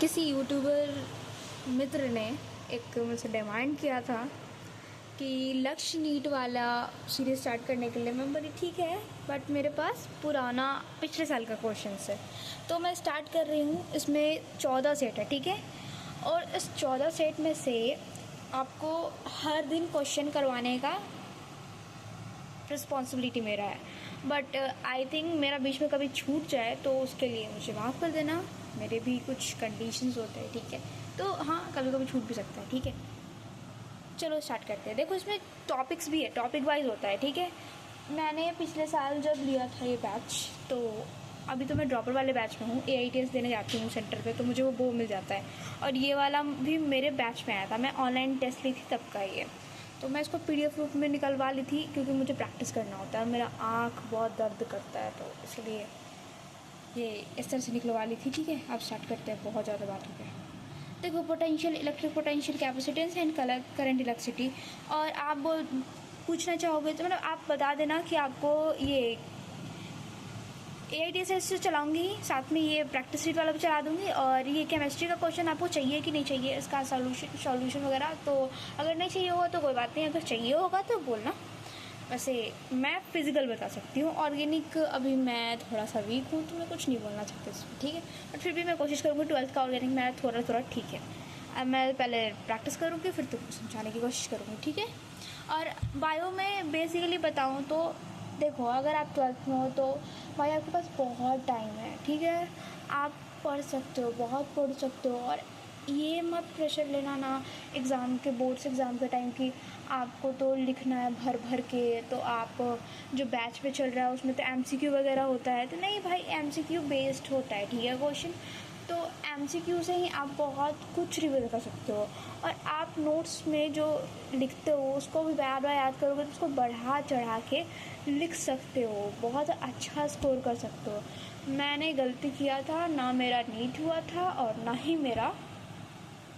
किसी यूट्यूबर मित्र ने एक मुझसे डिमांड किया था कि लक्ष्य नीट वाला सीरीज़ स्टार्ट करने के लिए। मैं बोली ठीक है, बट मेरे पास पुराना पिछले साल का क्वेश्चन है, तो मैं स्टार्ट कर रही हूँ। इसमें 14 सेट है, ठीक है। और इस 14 सेट में से आपको हर दिन क्वेश्चन करवाने का रिस्पॉन्सिबिलिटी मेरा है, बट आई थिंक मेरा बीच में कभी छूट जाए तो उसके लिए मुझे माफ़ कर देना। मेरे भी कुछ कंडीशंस होते हैं, ठीक है। तो हाँ, कभी कभी छूट भी सकता है, ठीक है। चलो स्टार्ट करते हैं। देखो, इसमें टॉपिक्स भी है, टॉपिक वाइज होता है, ठीक है। मैंने पिछले साल जब लिया था ये बैच, तो अभी तो मैं ड्रॉपर वाले बैच में हूँ। AITS देने जाती हूँ सेंटर पे, तो मुझे वो मिल जाता है। और ये वाला भी मेरे बैच में आया था, मैं ऑनलाइन टेस्ट ली थी तब का ये। तो मैं इसको PDF रूप में निकलवा ली थी, क्योंकि मुझे प्रैक्टिस करना होता है। मेरा आँख बहुत दर्द करता है, तो इसलिए ये इस तरह से निकलवा ली थी, ठीक है। अब स्टार्ट करते हैं, बहुत ज़्यादा बात हो गई। देखो, potential, electric potential, capacitance and current electricity. और आप पूछना चाहोगे तो मतलब आप बता देना कि आपको ये AITS से चलाऊंगी, साथ में ये प्रैक्टिस शीट वाला भी चला दूंगी। और ये केमिस्ट्री का क्वेश्चन आपको चाहिए कि नहीं चाहिए, इसका सॉल्यूशन वगैरह। तो अगर नहीं चाहिए होगा तो कोई बात नहीं, अगर चाहिए होगा तो बोलना। वैसे मैं फिज़िकल बता सकती हूँ, ऑर्गेनिक अभी मैं थोड़ा सा वीक हूँ, तो मैं कुछ नहीं बोलना चाहती इसमें, ठीक है। बट फिर भी मैं कोशिश करूँगी। 12th का ऑर्गेनिक मैं थोड़ा ठीक है। अब मैं पहले प्रैक्टिस करूँगी, फिर तुमको समझाने की कोशिश करूँगी, ठीक है। और बायो में बेसिकली बताऊँ तो देखो, अगर आप 12th में हो तो भाई आपके पास बहुत टाइम है, ठीक है। आप पढ़ सकते हो, बहुत पढ़ सकते हो। और ये मत प्रेशर लेना ना एग्ज़ाम के, बोर्ड्स एग्ज़ाम के टाइम की आपको तो लिखना है भर भर के। तो आप जो बैच पे चल रहा है उसमें तो MCQ वगैरह होता है, तो नहीं भाई, MCQ बेस्ड होता है, ठीक है, क्वेश्चन। तो MCQ से ही आप बहुत कुछ रिवील कर सकते हो। और आप नोट्स में जो लिखते हो उसको भी बार बार याद करोगे तो उसको बढ़ा चढ़ा के लिख सकते हो, बहुत अच्छा स्कोर कर सकते हो। मैंने गलती किया था, ना मेरा नीट हुआ था और ना ही मेरा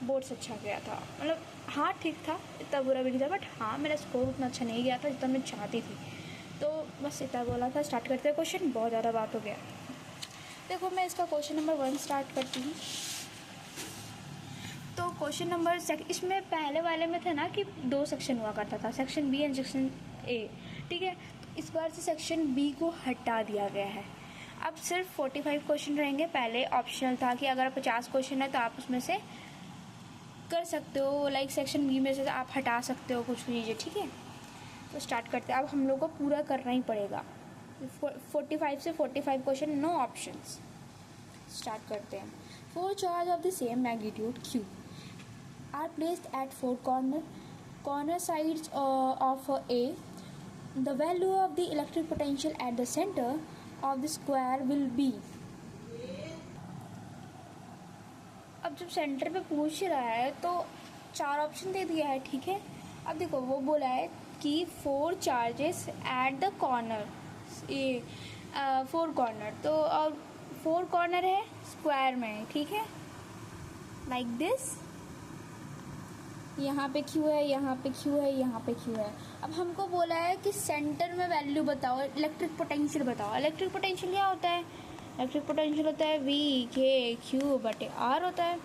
बोर्ड्स अच्छा गया था। मतलब हाँ, ठीक था, इतना बुरा भी नहीं था, बट हाँ, मेरा स्कोर उतना अच्छा नहीं गया था जितना मैं चाहती थी। तो बस इतना बोला था। स्टार्ट करते हैं क्वेश्चन, बहुत ज़्यादा बात हो गया। देखो, मैं इसका क्वेश्चन नंबर 1 स्टार्ट करती हूँ। तो क्वेश्चन नंबर इसमें पहले वाले में थे ना कि 2 सेक्शन हुआ करता था, section B and section A, ठीक है। तो इस बार से सेक्शन B को हटा दिया गया है। अब सिर्फ 45 क्वेश्चन रहेंगे। पहले ऑप्शनल था कि अगर 50 क्वेश्चन है तो आप उसमें से कर सकते हो, लाइक सेक्शन B में से आप हटा सकते हो कुछ भी चीज़ें, ठीक है। तो स्टार्ट करते हैं। अब हम लोग को पूरा करना ही पड़ेगा। 45 से 45 क्वेश्चन, नो ऑप्शंस। स्टार्ट करते हैं। 4 charge of the same magnitude Q are placed at 4 corner sides of A. The value of the electric potential at the centre of the square will be. अब जब centre पे पूछ रहा है तो 4 option दे दिया है, ठीक है। अब देखो, वो बोला है कि 4 चार्जेस एट द कॉर्नर, ये 4 कॉर्नर, तो और 4 कॉर्नर है स्क्वायर में, ठीक है, लाइक दिस। यहाँ पे Q है, यहाँ पे Q है, यहाँ पे Q है। अब हमको बोला है कि सेंटर में वैल्यू बताओ, इलेक्ट्रिक पोटेंशियल बताओ। इलेक्ट्रिक पोटेंशियल क्या होता है? इलेक्ट्रिक पोटेंशियल होता है V/Q/R होता है,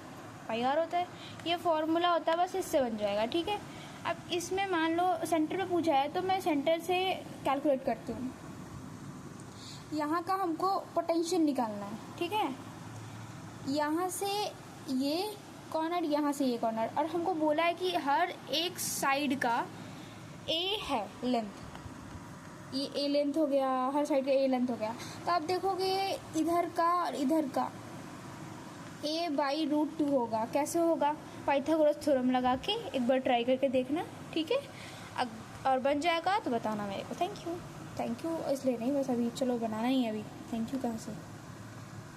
πR होता है। ये फॉर्मूला होता है, बस इससे बन जाएगा, ठीक है। अब इसमें मान लो सेंटर पे पूछा है तो मैं सेंटर से कैलकुलेट करती हूँ। यहाँ का हमको पोटेंशियल निकालना है, ठीक है। यहाँ से ये कॉर्नर, यहाँ से ये कॉर्नर, और हमको बोला है कि हर एक साइड का A है लेंथ। ये A लेंथ हो गया, हर साइड का A लेंथ हो गया। तो आप देखोगे इधर का और इधर का A/√2 होगा। कैसे होगा? पाइथागोरस थ्योरम लगा के एक बार ट्राई करके देखना, ठीक है। और बन जाएगा तो बताना मेरे को। थैंक यू इसलिए नहीं, बस अभी चलो बनाना ही है अभी। थैंक यू कहाँ से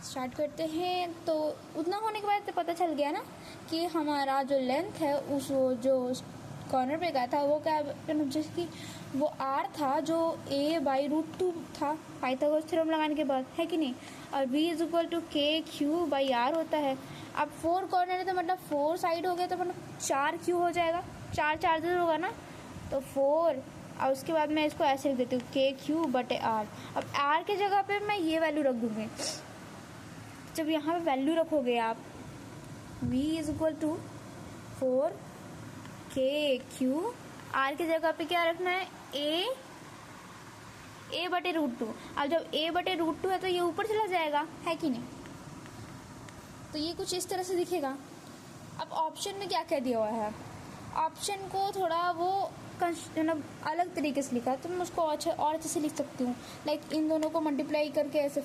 स्टार्ट करते हैं। तो उतना होने के बाद तो पता चल गया ना कि हमारा जो लेंथ है उस जो कॉर्नर पे गया था वो क्या, जैसे कि वो R था जो A/√2 था पाइथागोरस थ्योरम लगाने के बाद, है कि नहीं। और V = KQ/R होता है। अब 4 कॉर्नर है तो मतलब 4 साइड हो गए, तो मतलब 4Q हो जाएगा, 4 चार्जेस होगा ना, तो 4। और उसके बाद मैं इसको ऐसे लिख देती हूँ KQ/R। अब R की जगह पे मैं ये वैल्यू रख दूँगी। जब यहाँ पे वैल्यू रखोगे आप v is equal to 4KQ, r की जगह पे क्या रखना है, a बटे √2। अब जब a बटे √2 है तो ये ऊपर चला जाएगा, है कि नहीं, तो ये कुछ इस तरह से दिखेगा। अब ऑप्शन में क्या कह दिया हुआ है, ऑप्शन को थोड़ा वो मतलब अलग तरीके से लिखा है, तो मैं उसको और अच्छे से लिख सकती हूँ। लाइक इन दोनों को मल्टीप्लाई करके ऐसे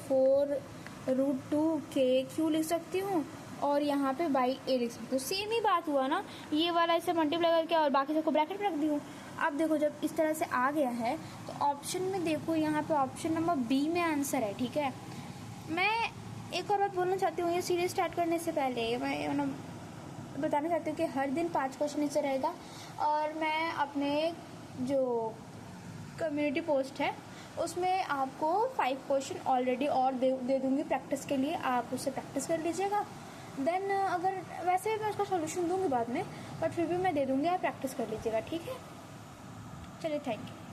4√2KQ लिख सकती हूँ, और यहाँ पे बाई a लिख सकती हूँ। सेम ही बात हुआ ना, ये वाला इसे मल्टीप्लाई करके और बाकी सबको ब्रैकेट में रख दी हूँ। अब देखो जब इस तरह से आ गया है तो ऑप्शन में देखो, यहाँ पे ऑप्शन नंबर बी में आंसर है, ठीक है। मैं एक और बात बोलना चाहती हूँ, ये सीरीज स्टार्ट करने से पहले मैं मतलब बताना चाहती हूँ कि हर दिन 5 क्वेश्चन इससे रहेगा, और मैं अपने जो कम्युनिटी पोस्ट है उसमें आपको 5 क्वेश्चन ऑलरेडी और दे दूँगी प्रैक्टिस के लिए, आप उससे प्रैक्टिस कर लीजिएगा। देन अगर वैसे मैं उसका सॉल्यूशन दूँगी बाद में, बट फिर भी मैं दे दूँगी, आप प्रैक्टिस कर लीजिएगा, ठीक है। चलिए, थैंक यू।